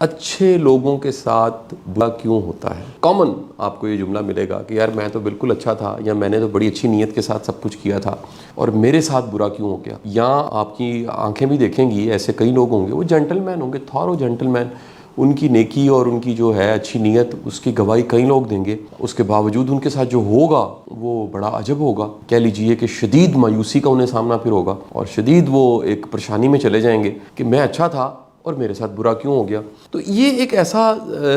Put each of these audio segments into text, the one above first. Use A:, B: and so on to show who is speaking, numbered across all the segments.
A: اچھے لوگوں کے ساتھ برا کیوں ہوتا ہے؟ کامن آپ کو یہ جملہ ملے گا کہ یار میں تو بالکل اچھا تھا، یا میں نے تو بڑی اچھی نیت کے ساتھ سب کچھ کیا تھا اور میرے ساتھ برا کیوں ہو گیا۔ یا آپ کی آنکھیں بھی دیکھیں گی ایسے کئی لوگ ہوں گے، وہ جینٹل مین ہوں گے، تھارو جینٹل مین، ان کی نیکی اور ان کی جو ہے اچھی نیت اس کی گواہی کئی لوگ دیں گے، اس کے باوجود ان کے ساتھ جو ہوگا وہ بڑا عجب ہوگا۔ کہہ لیجئے کہ شدید مایوسی کا انہیں سامنا پھر ہوگا، اور شدید وہ ایک پریشانی میں چلے جائیں گے کہ میں اچھا تھا اور میرے ساتھ برا کیوں ہو گیا۔ تو یہ ایک ایسا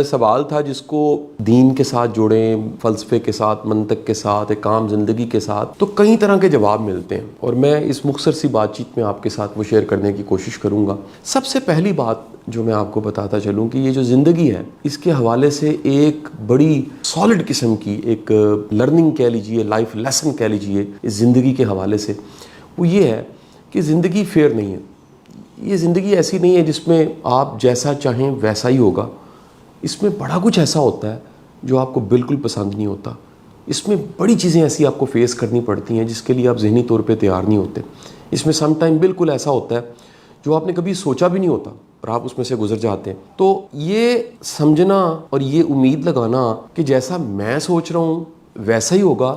A: سوال تھا جس کو دین کے ساتھ جوڑیں، فلسفے کے ساتھ، منطق کے ساتھ، ایک عام زندگی کے ساتھ، تو کئی طرح کے جواب ملتے ہیں، اور میں اس مختصر سی بات چیت میں آپ کے ساتھ وہ شیئر کرنے کی کوشش کروں گا۔ سب سے پہلی بات جو میں آپ کو بتاتا چلوں کہ یہ جو زندگی ہے، اس کے حوالے سے ایک بڑی سالڈ قسم کی ایک لرننگ کہہ لیجئے، لائف لیسن کہہ لیجئے اس زندگی کے حوالے سے، وہ یہ ہے کہ زندگی فیئر نہیں ہے۔ یہ زندگی ایسی نہیں ہے جس میں آپ جیسا چاہیں ویسا ہی ہوگا۔ اس میں بڑا کچھ ایسا ہوتا ہے جو آپ کو بالکل پسند نہیں ہوتا۔ اس میں بڑی چیزیں ایسی آپ کو فیس کرنی پڑتی ہیں جس کے لیے آپ ذہنی طور پہ تیار نہیں ہوتے۔ اس میں سم ٹائم بالکل ایسا ہوتا ہے جو آپ نے کبھی سوچا بھی نہیں ہوتا اور آپ اس میں سے گزر جاتے ہیں۔ تو یہ سمجھنا اور یہ امید لگانا کہ جیسا میں سوچ رہا ہوں ویسا ہی ہوگا،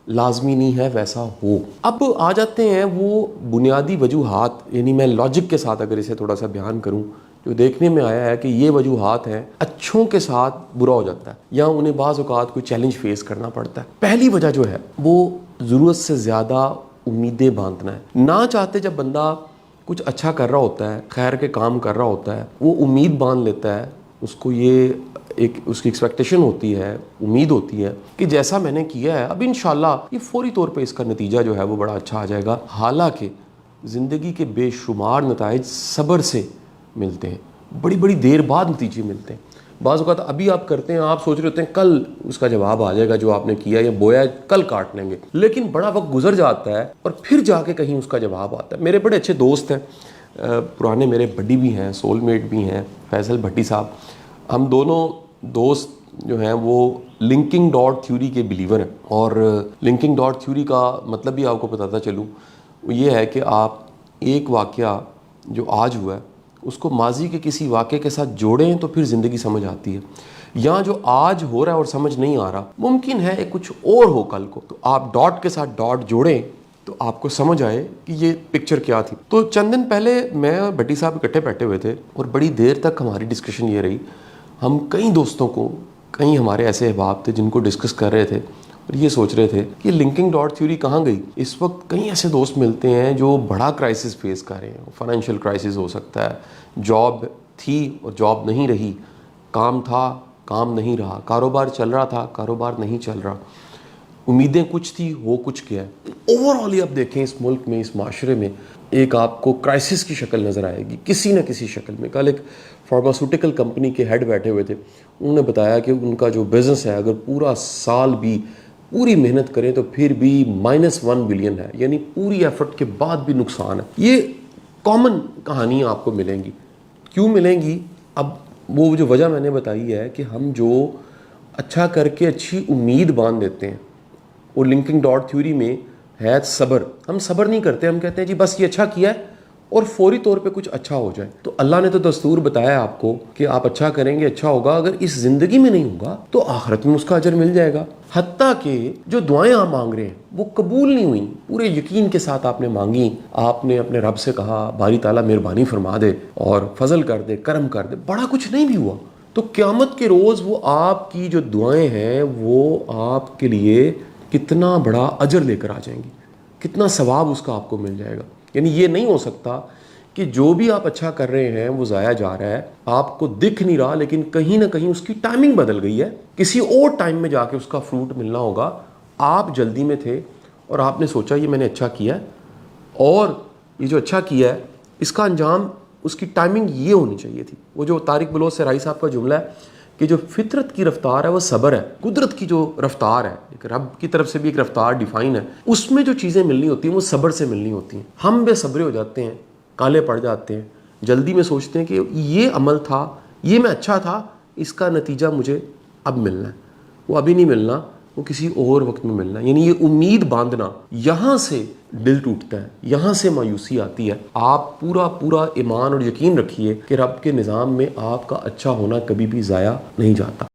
A: لازمی نہیں ہے ویسا ہو۔ اب آ جاتے ہیں وہ بنیادی وجوہات، یعنی میں لاجک کے ساتھ اگر اسے تھوڑا سا بیان کروں، جو دیکھنے میں آیا ہے کہ یہ وجوہات ہیں اچھوں کے ساتھ برا ہو جاتا ہے، یا انہیں بعض اوقات کوئی چیلنج فیس کرنا پڑتا ہے۔ پہلی وجہ جو ہے وہ ضرورت سے زیادہ امیدیں باندھنا ہے۔ نہ چاہتے جب بندہ کچھ اچھا کر رہا ہوتا ہے، خیر کے کام کر رہا ہوتا ہے، وہ امید باندھ لیتا ہے، اس کو یہ ایک اس کی ایکسپیکٹیشن ہوتی ہے، امید ہوتی ہے کہ جیسا میں نے کیا ہے اب انشاءاللہ یہ فوری طور پہ اس کا نتیجہ جو ہے وہ بڑا اچھا آ جائے گا۔ حالانکہ زندگی کے بے شمار نتائج صبر سے ملتے ہیں، بڑی بڑی دیر بعد نتیجے ملتے ہیں۔ بعض اوقات ابھی آپ کرتے ہیں، آپ سوچ رہے ہوتے ہیں کل اس کا جواب آ جائے گا، جو آپ نے کیا یا بویا کل کاٹ لیں گے، لیکن بڑا وقت گزر جاتا ہے اور پھر جا کے کہیں اس کا جواب آتا ہے۔ میرے بڑے اچھے دوست ہیں، پرانے میرے بڈی بھی ہیں، سول میٹ بھی ہیں، فیصل بھٹی صاحب۔ ہم دونوں دوست جو ہیں وہ لنکنگ ڈاٹ تھیوری کے بلیور ہیں، اور لنکنگ ڈاٹ تھیوری کا مطلب بھی آپ کو بتاتا چلوں، وہ یہ ہے کہ آپ ایک واقعہ جو آج ہوا ہے اس کو ماضی کے کسی واقعے کے ساتھ جوڑیں تو پھر زندگی سمجھ آتی ہے۔ یا جو آج ہو رہا ہے اور سمجھ نہیں آ رہا، ممکن ہے کچھ اور ہو کل کو، تو آپ ڈاٹ کے ساتھ ڈاٹ جوڑیں تو آپ کو سمجھ آئے کہ یہ پکچر کیا تھی۔ تو چند دن پہلے میں اور بھٹی صاحب اکٹھے بیٹھے ہوئے تھے، اور بڑی دیر تک ہماری ڈسکشن یہ رہی، ہم کئی دوستوں کو، کئی ہمارے ایسے احباب تھے جن کو ڈسکس کر رہے تھے اور یہ سوچ رہے تھے کہ لنکنگ ڈاٹ تھیوری کہاں گئی۔ اس وقت کئی ایسے دوست ملتے ہیں جو بڑا کرائسس فیس کر رہے ہیں، فائنینشیل کرائسس ہو سکتا ہے، جاب تھی اور جاب نہیں رہی، کام تھا کام نہیں رہا، کاروبار چل رہا تھا کاروبار نہیں چل رہا، امیدیں کچھ تھی وہ کچھ کیا ہے۔ اوورآل آپ دیکھیں اس ملک میں، اس معاشرے میں ایک آپ کو کرائسس کی شکل نظر آئے گی کسی نہ کسی شکل میں۔ کل ایک فارماسیوٹیکل کمپنی کے ہیڈ بیٹھے ہوئے تھے، انہوں نے بتایا کہ ان کا جو بزنس ہے اگر پورا سال بھی پوری محنت کریں تو پھر بھی -1 بلین ہے، یعنی پوری ایفرٹ کے بعد بھی نقصان ہے۔ یہ کامن کہانیاں آپ کو ملیں گی۔ کیوں ملیں گی؟ اب وہ جو وجہ میں نے بتائی ہے کہ ہم جو اچھا کر کے اچھی امید باندھ دیتے ہیں، اور لنکنگ ڈاٹ تھیوری میں ہے صبر، ہم صبر نہیں کرتے، ہم کہتے ہیں جی بس یہ اچھا کیا ہے اور فوری طور پہ کچھ اچھا ہو جائے۔ تو اللہ نے تو دستور بتایا ہے آپ کو کہ آپ اچھا کریں گے اچھا ہوگا، اگر اس زندگی میں نہیں ہوگا تو آخرت میں اس کا اجر مل جائے گا۔ حتیٰ کہ جو دعائیں آپ مانگ رہے ہیں وہ قبول نہیں ہوئیں، پورے یقین کے ساتھ آپ نے مانگی، آپ نے اپنے رب سے کہا باری تعالیٰ مہربانی فرما دے اور فضل کر دے، کرم کر دے، بڑا کچھ نہیں بھی ہوا، تو قیامت کے روز وہ آپ کی جو دعائیں ہیں وہ آپ کے لیے کتنا بڑا اجر لے کر آ جائیں گی، کتنا ثواب اس کا آپ کو مل جائے گا۔ یعنی یہ نہیں ہو سکتا کہ جو بھی آپ اچھا کر رہے ہیں وہ ضائع جا رہا ہے، آپ کو دکھ نہیں رہا، لیکن کہیں نہ کہیں اس کی ٹائمنگ بدل گئی ہے، کسی اور ٹائم میں جا کے اس کا فروٹ ملنا ہوگا۔ آپ جلدی میں تھے اور آپ نے سوچا یہ میں نے اچھا کیا ہے، اور یہ جو اچھا کیا ہے اس کا انجام، اس کی ٹائمنگ یہ ہونی چاہیے تھی۔ وہ جو طارق بلوچ سرائی صاحب کا جملہ ہے کہ جو فطرت کی رفتار ہے وہ صبر ہے، قدرت کی جو رفتار ہے، ایک رب کی طرف سے بھی ایک رفتار ڈیفائن ہے، اس میں جو چیزیں ملنی ہوتی ہیں وہ صبر سے ملنی ہوتی ہیں۔ ہم بے صبرے ہو جاتے ہیں، کالے پڑ جاتے ہیں، جلدی میں سوچتے ہیں کہ یہ عمل تھا، یہ میں اچھا تھا، اس کا نتیجہ مجھے اب ملنا ہے، وہ ابھی نہیں ملنا، وہ کسی اور وقت میں ملنا ہے۔ یعنی یہ امید باندھنا، یہاں سے دل ٹوٹتا ہے, یہاں سے مایوسی آتی ہے. آپ پورا ایمان اور یقین رکھیے کہ رب کے نظام میں آپ کا اچھا ہونا کبھی بھی ضائع نہیں جاتا.